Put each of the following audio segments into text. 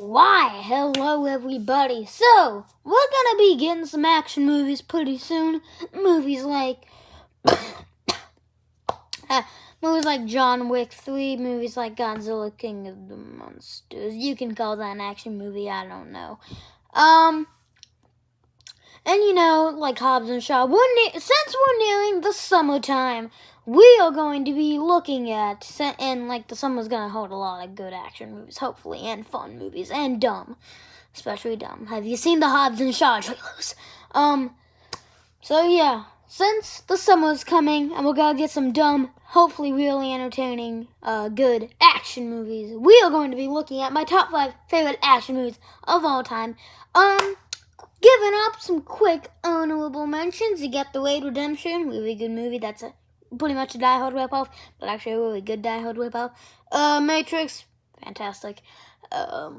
Why, hello everybody. So, we're gonna be getting some action movies pretty soon. Movies like John Wick 3, movies like Godzilla King of the Monsters. You can call that an action movie, I don't know. And like Hobbs and Shaw, since we're nearing the summertime, we are going to be looking at, and the summer's going to hold a lot of good action movies, hopefully, and fun movies, and dumb, especially dumb. Have you seen the Hobbs and Shaw trailers? So yeah, since the summer's coming, and we're going to get some dumb, hopefully really entertaining, good action movies, we are going to be looking at my top 5 favorite action movies of all time. Giving up some quick honorable mentions. You get The Raid Redemption, really good movie. That's pretty much a Die Hard ripoff, but actually a really good Die Hard ripoff. Matrix, fantastic. Do I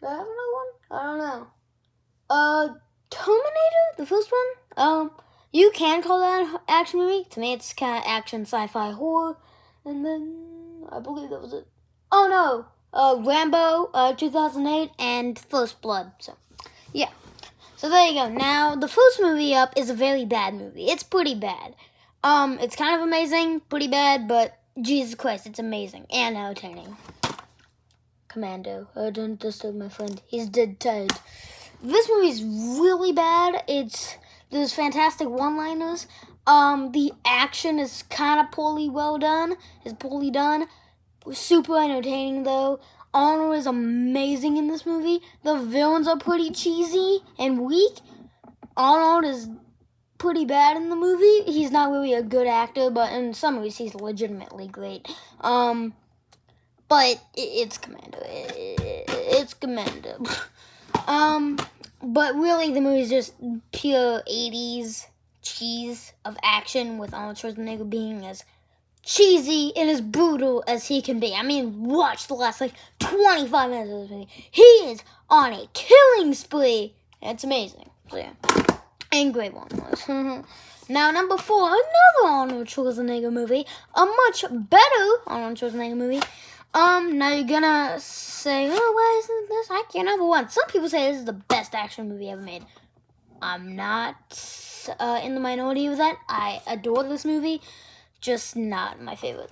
have another one? I don't know. Terminator, the first one. You can call that an action movie. To me, it's kind of action, sci-fi, horror. And then I believe that was it. Oh no, Rambo, 2008, and First Blood. So. Yeah, so there you go. Now, the first movie up is a very bad movie. It's pretty bad. It's kind of amazing, pretty bad, but Jesus Christ, it's amazing and entertaining. Commando. Don't disturb my friend. He's dead tired. This movie's really bad. There's fantastic one-liners. The action is kind of poorly done. Super entertaining, though. Arnold is amazing in this movie. The villains are pretty cheesy and weak. Arnold is pretty bad in the movie. He's not really a good actor, but in some movies he's legitimately great. But it's Commando. It's Commando. But really the movie's just pure 80s cheese of action with Arnold Schwarzenegger being as cheesy and as brutal as he can be. I mean, watch the last 25 minutes of this movie. He is on a killing spree. It's amazing. So yeah, and great one was. Now number 4, another Arnold Schwarzenegger movie, a much better Arnold Schwarzenegger movie. Now you're gonna say, oh, why isn't this actually number 1? Some people say this is the best action movie ever made. I'm not in the minority of that. I adore this movie. Just not my favorite.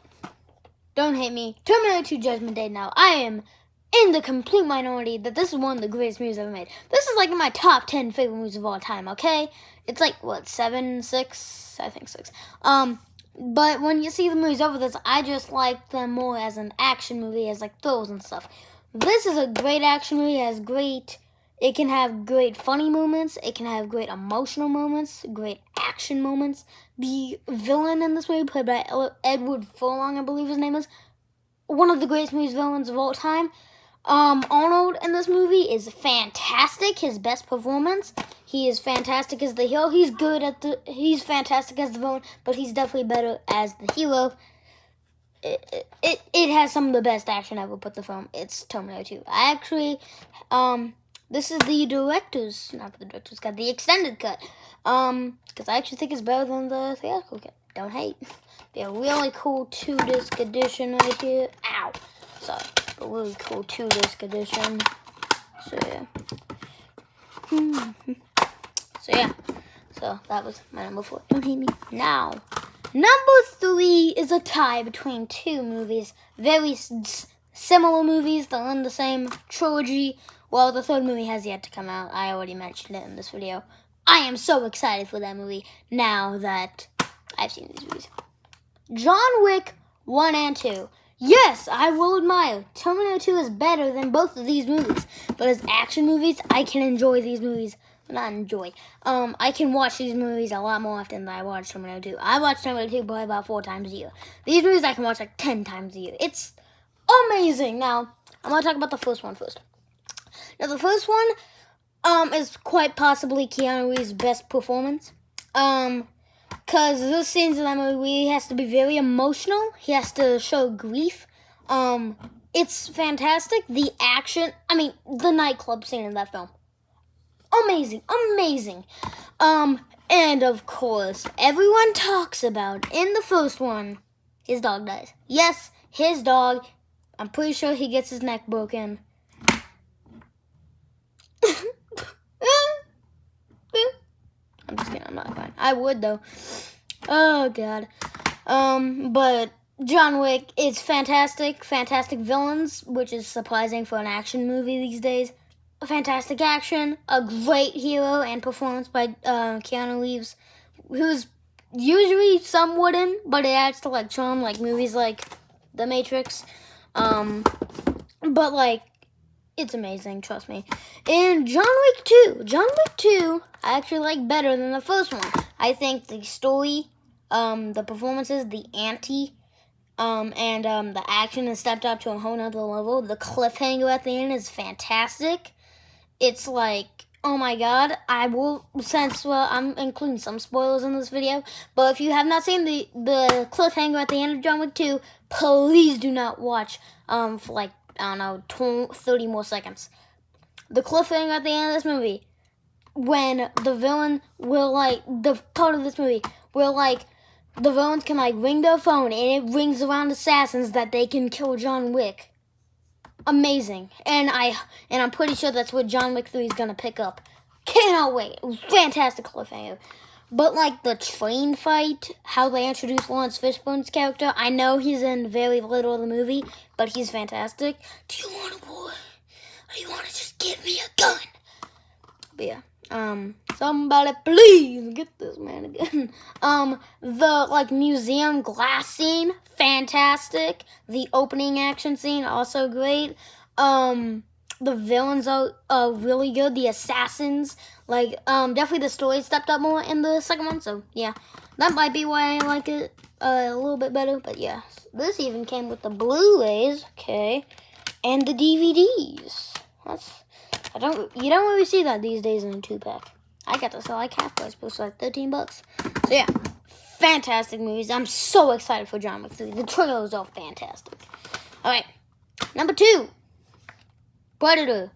Don't hate me. Terminator 2 Judgment Day now. I am in the complete minority that this is one of the greatest movies ever made. This is in my top 10 favorite movies of all time, okay? It's 7, 6? I think 6. But when you see the movies over this, I just like them more as an action movie, as thrills and stuff. This is a great action movie. It can have great funny moments. It can have great emotional moments, great action moments. The villain in this movie, played by Edward Furlong, I believe his name is, one of the greatest villains of all time. Arnold in this movie is fantastic. His best performance. He is fantastic as the hero. He's fantastic as the villain, but he's definitely better as the hero. It has some of the best action ever put the film. It's Terminator 2. I actually, this is the director's cut, the extended cut. Because I actually think it's better than the theatrical cut. Don't hate. The really cool 2-disc edition right here. Ow. Sorry. A really cool 2-disc edition. So, yeah. So, that was my number 4. Don't hate me. Now, number 3 is a tie between 2 movies. Very similar movies. They're in the same trilogy. Well, the 3rd movie has yet to come out. I already mentioned it in this video. I am so excited for that movie now that I've seen these movies. John Wick 1 and 2. Yes, I will admire. Terminator 2 is better than both of these movies. But as action movies, I can enjoy these movies. Not enjoy. I can watch these movies a lot more often than I watch Terminator 2. I watch Terminator 2 probably about 4 times a year. These movies I can watch 10 times a year. It's amazing. Now, I'm going to talk about the first one first. Now, the first one is quite possibly Keanu Reeves' best performance. Because this scenes in that movie, he has to be very emotional. He has to show grief. It's fantastic. The action, the nightclub scene in that film. Amazing. And of course, everyone talks about, in the first one, his dog dies. Yes, his dog. I'm pretty sure he gets his neck broken. I'm not going. I would though. Oh god. But John Wick is fantastic. Fantastic villains, which is surprising for an action movie these days. Fantastic action, a great hero, and performance by Keanu Reeves, who's usually some wooden, but it adds to like charm, like movies like The Matrix. But like, it's amazing, trust me. And John Wick 2, I actually like better than the first one. I think the story, the performances, the ante, and the action has stepped up to a whole nother level. The cliffhanger at the end is fantastic. It's like, oh my god, I'm including some spoilers in this video, but if you have not seen the cliffhanger at the end of John Wick 2, please do not watch for like, I don't know, 30 more seconds. The cliffhanger at the end of this movie, when the villain will like, the part of this movie where like, the villains can like ring their phone and it rings around assassins that they can kill John Wick. Amazing. And I'm pretty sure that's what John Wick 3 is gonna pick up. Cannot wait. Fantastic cliffhanger. But like the train fight, how they introduced Lawrence Fishburne's character, I know he's in very little of the movie, but he's fantastic. Do you want a war? Or do you want to just give me a gun? But yeah. Somebody please get this man again. The like museum glass scene, fantastic. The opening action scene, also great. The villains are really good. The assassins, like, definitely the story stepped up more in the second one. So yeah, that might be why I like it a little bit better. But yeah, this even came with the Blu-rays, okay, and the DVDs. You don't really see that these days in a 2-pack. I got this at like half price, but it's like $13. So yeah, fantastic movies. I'm so excited for John Wick 3. The trailers are fantastic. Alright, number 2, Predator.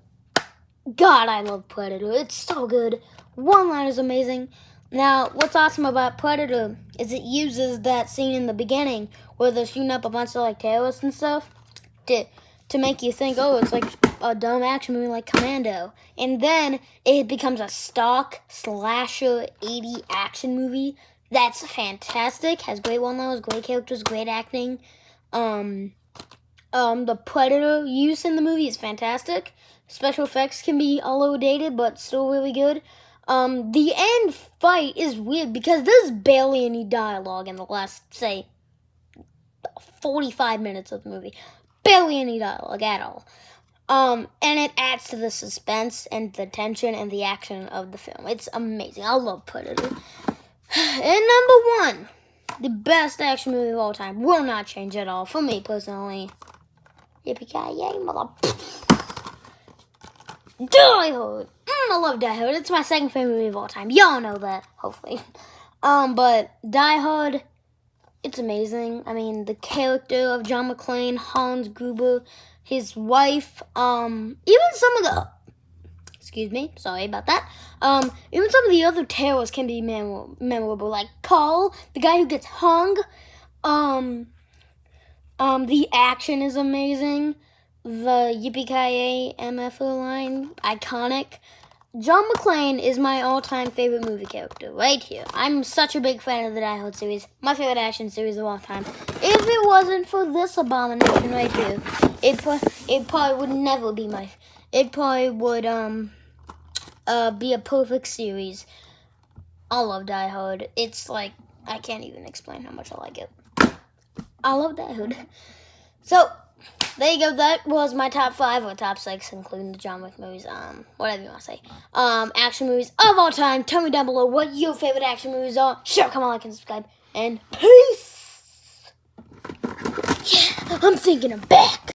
God, I love Predator. It's so good. One line is amazing. Now, what's awesome about Predator is it uses that scene in the beginning where they're shooting up a bunch of like terrorists and stuff to make you think, oh, it's like a dumb action movie like Commando. And then it becomes a stock slasher 80 action movie that's fantastic. Has great one-liners, great characters, great acting. The Predator use in the movie is fantastic. Special effects can be a little dated, but still really good. The end fight is weird because there's barely any dialogue in the last, say, 45 minutes of the movie. Barely any dialogue at all. And it adds to the suspense and the tension and the action of the film. It's amazing. I love Predator. And number 1, the best action movie of all time. Will not change at all for me personally. Yippee-ki-yay, mother. Die Hard. I love Die Hard. It's my second favorite movie of all time. Y'all know that, hopefully. But Die Hard, it's amazing. I mean, the character of John McClane, Hans Gruber, his wife, even some of the, excuse me, sorry about that. Even some of the other terrorists can be memorable, like Carl, the guy who gets hung. The action is amazing. The Yippee-ki-yay MFO line, iconic. John McClane is my all-time favorite movie character, right here. I'm such a big fan of the Die Hard series, my favorite action series of all time. If it wasn't for this abomination right here, it probably would never be it probably would be a perfect series. I love Die Hard. It's like, I can't even explain how much I like it. I love Die Hard. So, there you go. That was my top 5 or top 6, including the John Wick movies. Whatever you want to say. Action movies of all time. Tell me down below what your favorite action movies are. Sure, come on, like and subscribe. And peace. Yeah, I'm thinking I'm back.